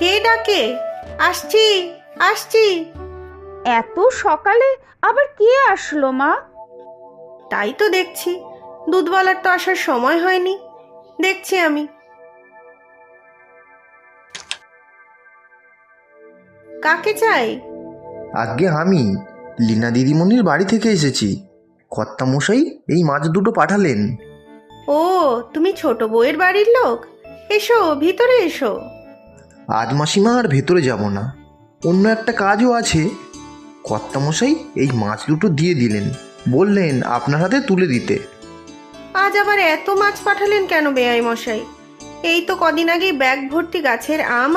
কে ডাকে? আসছি আসছি। এত সকালে আবার কে আসলো মা? তাই তো দেখছি, দুধওয়ালার তো আসার সময় হয়নি। দেখছি আমি। কাকে চাই? আজ্ঞে আমি লীনা দিদিমণির বাড়ি থেকে এসেছি। কর্তামশাই এই মাছ দুটো পাঠালেন। ও, তুমি ছোট বউয়ের বাড়ির লোক? এসো, ভিতরে এসো। আজ মাসিমা আর ভেতরে যাব না, অন্য একটা কাজও আছে। কর্তামশাই এই মাছ দুটো দিয়ে দিলেন, বললেন আপনার হাতে তুলে দিতে। আজ আবার এত মাছ পাঠালেন কেন বেয়াই মশাই? এই তো কদিন আগেই ব্যাগ ভর্তি গাছের আম